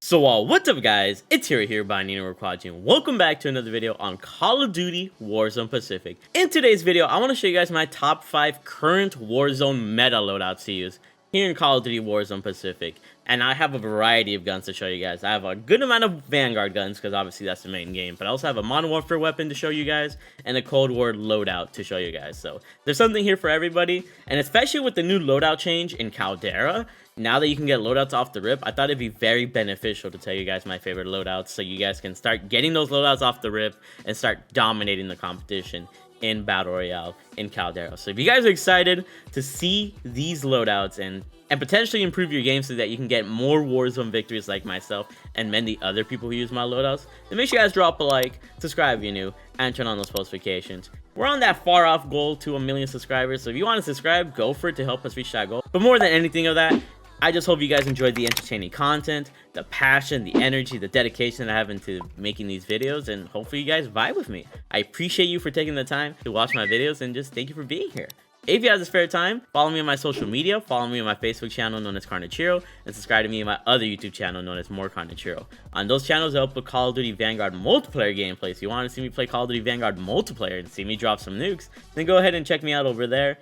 So what's up guys, it's here Bayanino or Quadigy, and welcome back to another video on Call of Duty Warzone Pacific. In today's video, I want to show you guys my top 5 current Warzone meta loadouts to use here in Call of Duty Warzone Pacific. And I have a variety of guns to show you guys. I have a good amount of Vanguard guns, because obviously that's the main game, but I also have a Modern Warfare weapon to show you guys, and a Cold War loadout to show you guys. So there's something here for everybody, and especially with the new loadout change in CALDERA, now that you can get loadouts off the rip, I thought it'd be very beneficial to tell you guys my favorite loadouts, so you guys can start getting those loadouts off the rip and start dominating the competition in Battle Royale in CALDERA. So if you guys are excited to see these loadouts and potentially improve your game so that you can get more Warzone victories like myself and many other people who use my loadouts, then make sure you guys drop a like, subscribe if you're new, and turn on those post notifications. We're on that far off goal to 1 million subscribers, so if you want to subscribe, go for it to help us reach that goal. But more than anything of that, I just hope you guys enjoyed the entertaining content, the passion, the energy, the dedication that I have into making these videos, and hopefully you guys vibe with me. I appreciate you for taking the time to watch my videos, and just thank you for being here. If you have the spare time, follow me on my social media, follow me on my Facebook channel known as KRNG, and subscribe to me on my other YouTube channel known as More KRNG. On those channels, I upload Call of Duty Vanguard multiplayer gameplay, so you want to see me play Call of Duty Vanguard multiplayer and see me drop some nukes, then go ahead and check me out over there.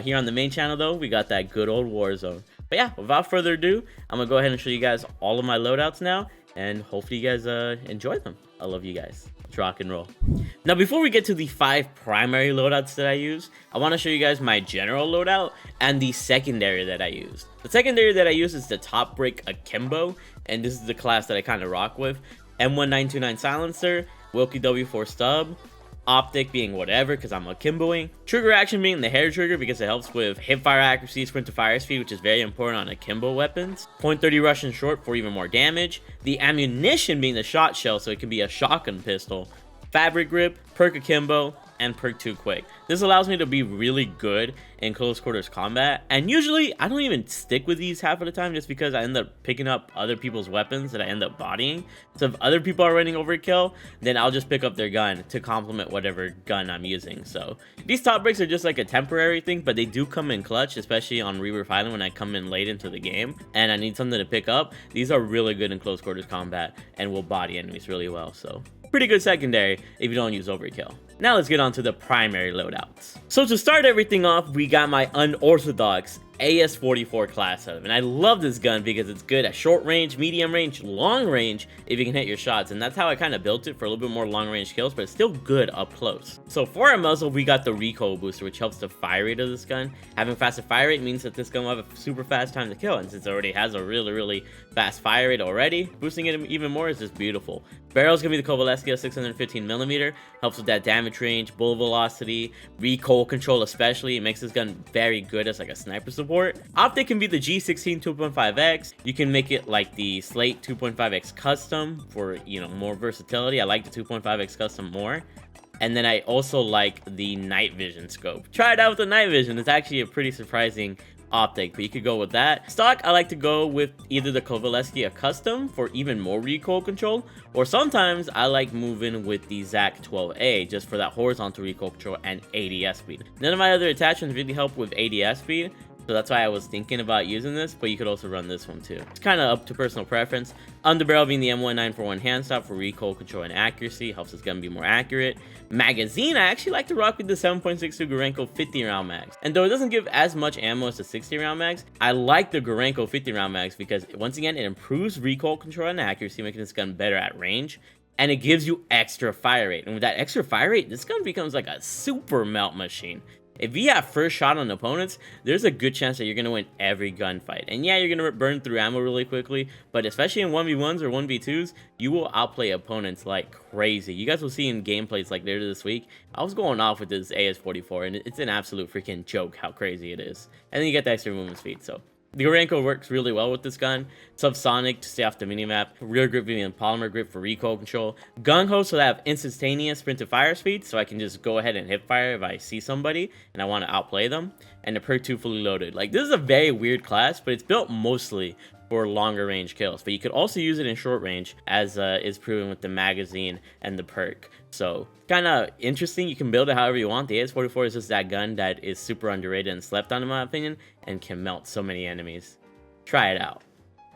Here on the main channel though, we got that good old Warzone. But yeah, without further ado, I'm gonna go ahead and show you guys all of my loadouts now, and hopefully you guys enjoy them. I love you guys. Let's rock and roll. Now, before we get to the 5 primary loadouts that I use, I want to show you guys my general loadout and the secondary that I use. The secondary that I use is the Top Break Akimbo, and this is the class that I kind of rock with. M1929 silencer, Wilkie W4 stub, OPTIC being whatever because I'm akimboing, trigger action being the hair trigger because it helps with hip fire accuracy, sprint to fire speed, which is very important on akimbo weapons, .30 Russian short for even more damage, the ammunition being the shot shell so it can be a shotgun pistol, fabric grip, perk akimbo, and perk 2 quick. This allows me to be really good in close quarters combat, and usually I don't even stick with these half of the time just because I end up picking up other people's weapons that I end up bodying. So if other people are running overkill, then I'll just pick up their gun to complement whatever gun I'm using. So these top breaks are just like a temporary thing, but they do come in clutch, especially on Rebirth Island when I come in late into the game and I need something to pick up. These are really good in close quarters combat and will body enemies really well. So pretty good secondary if you don't use overkill. Now let's get on to the primary loadouts. So to start everything off, we got my unorthodox AS44 class setup, and I love this gun because it's good at short range, medium range, long range if you can hit your shots, and that's how I kind of built it for a little bit more long range kills, but it's still good up close. So for our muzzle, we got the recoil booster, which helps the fire rate of this gun. Having faster fire rate means that this gun will have a super fast time to kill, and since it already has a really fast fire rate already, boosting it even more is just beautiful. Barrel's gonna be the Kovalevsky 615mm, helps with that damage range, bullet velocity, recoil control especially. It makes this gun very good as like a sniper support. Optic can be the G16 2.5x. You can make it like the Slate 2.5x custom for, you know, more versatility. I like the 2.5x custom more. And then I also like the night vision scope. Try it out with the night vision. It's actually a pretty surprising optic, but you could go with that. Stock, I like to go with either the Kovalevsky custom for even more recoil control, or sometimes I like moving with the ZAC 12A just for that horizontal recoil control and ADS speed. None of my other attachments really help with ADS speed, so that's why I was thinking about using this, but you could also run this one too. It's kind of up to personal preference. Underbarrel being the M1941 handstop for recoil control and accuracy, helps this gun be more accurate. Magazine, I actually like to rock with the 7.62 Gorenko 50 round mags. And though it doesn't give as much ammo as the 60 round mags, I like the Gorenko 50 round mags because once again, it improves recoil control and accuracy, making this gun better at range. And it gives you extra fire rate. And with that extra fire rate, this gun becomes like a super melt machine. If you have first shot on opponents, there's a good chance that you're going to win every gunfight. And yeah, you're going to burn through ammo really quickly, but especially in 1v1s or 1v2s, you will outplay opponents like crazy. You guys will see in gameplays like later this week, I was going off with this AS44, and it's an absolute freaking joke how crazy it is. And then you get the extra movement speed, so the Gorenko works really well with this gun. Subsonic to stay off the minimap. Rear grip being polymer grip for recoil control. Gung ho so that I have instantaneous sprint to fire speed, so I can just go ahead and hip fire if I see somebody and I want to outplay them. And the perk 2 fully loaded. Like, this is a very weird class, but it's built mostly for longer range kills, but you could also use it in short range, as is proven with the magazine and the perk. So kind of interesting. You can build it however you want. The AS44 is just that gun that is super underrated and slept on, in my opinion, and can melt so many enemies. Try it out.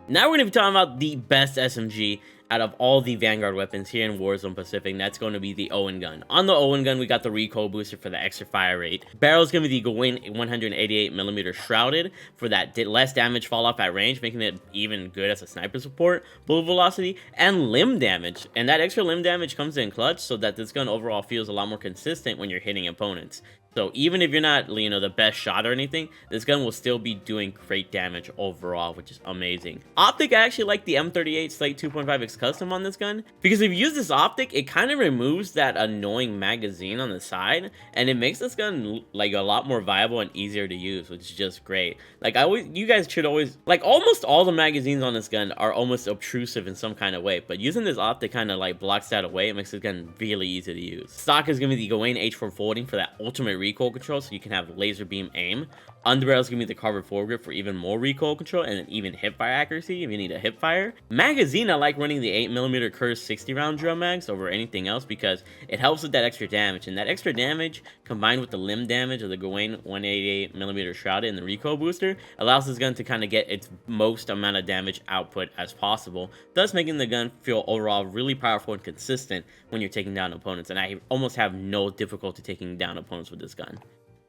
Now we're going to be talking about the best SMG out of all the Vanguard weapons here in Warzone Pacific, and that's going to be the Owen gun. On the Owen gun, we got the recoil booster for the extra fire rate. Barrel is going to be the Gawain 188mm shrouded for that less damage fall off at range, making it even good as a sniper support, bullet velocity, and limb damage. And that extra limb damage comes in clutch, so that this gun overall feels a lot more consistent when you're hitting opponents. So even if you're not, you know, the best shot or anything, this gun will still be doing great damage overall, which is amazing. Optic, I actually like the M38 Slate 2.5x custom on this gun, because if you use this optic, it kind of removes that annoying magazine on the side, and it makes this gun like a lot more viable and easier to use, which is just great. Like you guys should always, like almost all the magazines on this gun are almost obtrusive in some kind of way, but using this optic kind of like blocks that away. It makes this gun really easy to use. Stock is gonna be the Gawain H4 folding for that ultimate recoil control, so you can have laser beam aim. Underbarrel is going to be the carbon foregrip for even more recoil control and then even hipfire accuracy if you need a hipfire. Magazine, I like running the 8mm Curse 60 round drum mags over anything else because it helps with that extra damage, and that extra damage combined with the limb damage of the Gawain 188mm shrouded and the recoil booster allows this gun to kind of get its most amount of damage output as possible, thus making the gun feel overall really powerful and consistent when you're taking down opponents, and I almost have no difficulty taking down opponents with this gun.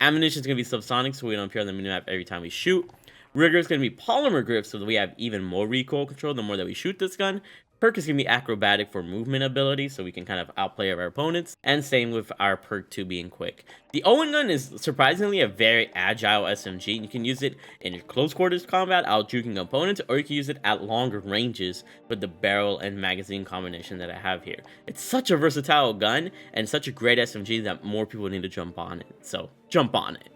Ammunition is going to be subsonic, so we don't appear on the minimap every time we shoot. Rigor is going to be polymer grip, so that we have even more recoil control the more that we shoot this gun. Perk is going to be acrobatic for movement ability, so we can kind of outplay our opponents, and same with our perk 2 being quick. The Owen gun is surprisingly a very agile SMG. You can use it in your close quarters combat, out juking opponents, or you can use it at longer ranges with the barrel and magazine combination that I have here. It's such a versatile gun, and such a great SMG that more people need to jump on it, so jump on it.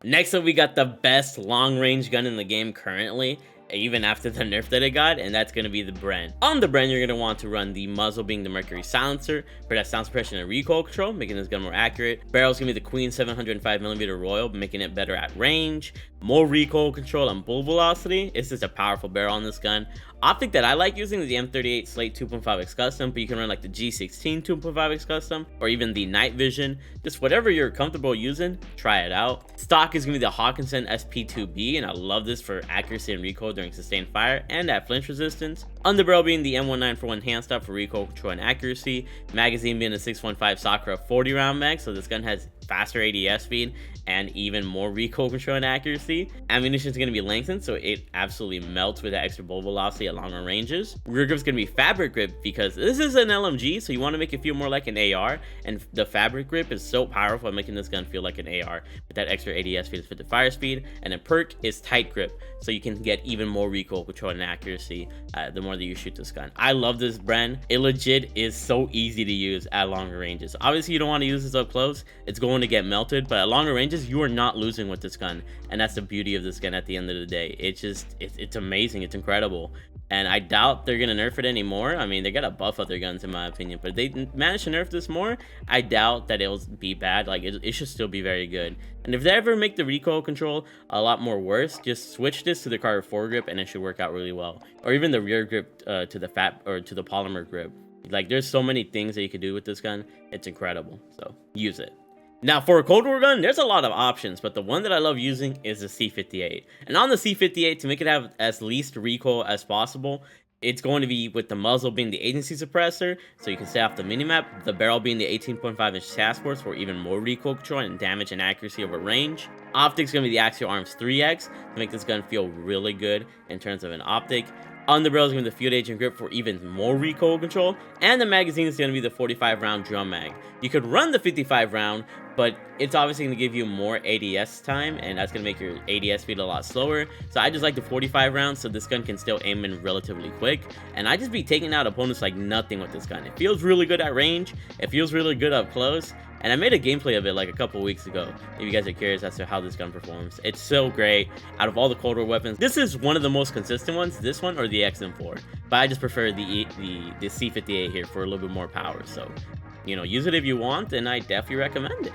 Next up, we got the best long-range gun in the game currently, even after the nerf that it got, and that's going to be the BREN. On the BREN, you're going to want to run the muzzle being the Mercury silencer for that sound suppression and recoil control, making this gun more accurate. Barrel is going to be the Queen 705mm Royal, making it better at range, more recoil control and bullet velocity. It's just a powerful barrel on this gun. Optic that I like using is the M38 Slate 2.5x custom, but you can run like the G16 2.5x custom or even the night vision. Just whatever you're comfortable using, try it out. Stock is going to be the Hawkinson SP2B, and I love this for accuracy and recoil during sustained fire and at flinch resistance. Underbarrel being the M1941 hand stop for recoil control and accuracy. Magazine being the 615 Sakura 40 round mag, so this gun has faster ADS speed and even more recoil control and accuracy. Ammunition is going to be lengthened, so it absolutely melts with that extra bullet velocity at longer ranges. Rear grip is going to be fabric grip because this is an LMG, so you want to make it feel more like an AR, and the fabric grip is so powerful at making this gun feel like an AR with that extra ADS speed for the fire speed. And then perk is tight grip, so you can get even more recoil control and accuracy the more that you shoot this gun. I love this BREN. It legit is so easy to use at longer ranges. Obviously, you don't want to use this up close. It's going to get melted, but at longer ranges, you are not losing with this gun, and that's the beauty of this gun at the end of the day. It's amazing. It's incredible, and I doubt they're gonna nerf it anymore. I mean, they gotta buff other guns in my opinion, but if they manage to nerf this more, I doubt that it'll be bad. Like it should still be very good. And if they ever make the recoil control a lot more worse, just switch this to the carbon foregrip and it should work out really well, or even the rear grip to the polymer grip. Like there's so many things that you can do with this gun. It's incredible, so use it. Now for a Cold War gun, there's a lot of options, but the one that I love using is the C58. And on the C58, to make it have as least recoil as possible, it's going to be with the muzzle being the agency suppressor, so you can stay off the minimap, the barrel being the 18.5-inch task force for even more recoil control and damage and accuracy over range. Optic's going to be the Axial Arms 3X to make this gun feel really good in terms of an optic. Underbarrel is going to be the Field Agent Grip for even more recoil control, and the magazine is going to be the 45 round drum mag. You could run the 55 round, but it's obviously going to give you more ADS time, and that's going to make your ADS speed a lot slower. So I just like the 45 rounds, so this gun can still aim in relatively quick, and I just be taking out opponents like nothing with this gun. It feels really good at range, it feels really good up close, and I made a gameplay of it like a couple weeks ago, if you guys are curious as to how this gun performs. It's so great. Out of all the Cold War weapons, this is one of the most consistent ones, this one or the XM4, but I just prefer the C58 here for a little bit more power. So, you know, use it if you want, and I definitely recommend it.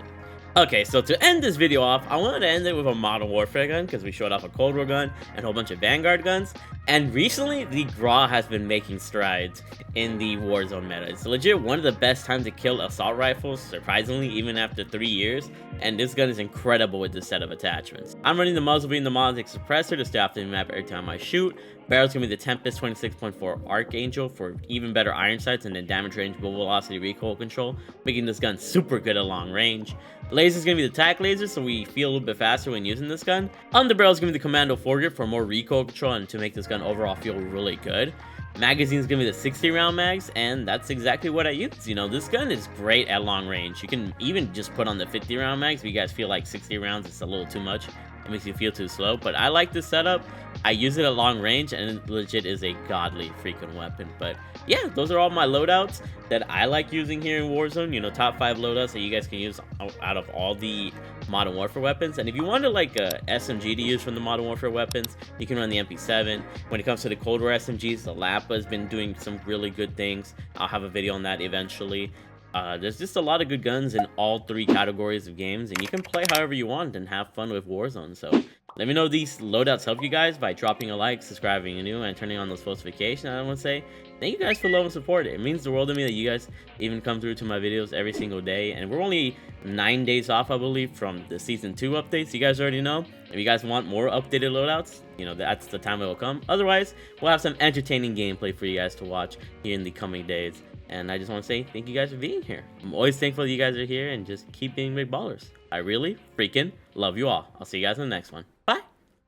Okay, so to end this video off, I wanted to end it with a Modern Warfare gun because we showed off a Cold War gun and a whole bunch of Vanguard guns. And recently, the GRAU has been making strides in the Warzone meta. It's legit one of the best times to kill assault rifles, surprisingly, even after 3 years, and this gun is incredible with this set of attachments. I'm running the MUZZLE and the MUZZLE suppressor to stay off the map every time I shoot. Barrel's gonna be the Tempest 26.4 Archangel for even better iron sights and then damage range, low velocity recoil control, making this gun super good at long range. Laser's gonna be the tac laser, so we feel a little bit faster when using this gun. Underbarrel's gonna be the Commando foregrip for more recoil control and to make this gun overall feel really good. Magazine's gonna be the 60 round mags, and that's exactly what I use. You know, this gun is great at long range. You can even just put on the 50 round mags if you guys feel like 60 rounds is a little too much. It makes you feel too slow, but I like this setup. I use it at long range, and it legit is a godly freaking weapon. But yeah, those are all my loadouts that I like using here in Warzone. You know, top 5 loadouts that you guys can use out of all the Modern Warfare weapons. And if you wanted like a SMG to use from the Modern Warfare weapons, you can run the MP7. When it comes to the Cold War SMGs, the Lapa has been doing some really good things. I'll have a video on that eventually. There's just a lot of good guns in all 3 categories of games, and you can play however you want and have fun with Warzone. So let me know if these loadouts help you guys by dropping a like, subscribing anew, and turning on those notifications. I want to say thank you guys for love and support. It means the world to me that you guys even come through to my videos every single day. And we're only 9 days off, I believe, from the Season 2 updates. You guys already know. If you guys want more updated loadouts, you know, that's the time it will come. Otherwise, we'll have some entertaining gameplay for you guys to watch here in the coming days. And I just want to say thank you guys for being here. I'm always thankful that you guys are here, and just keep being big ballers. I really freaking love you all. I'll see you guys in the next one. Bye.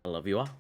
I love you all.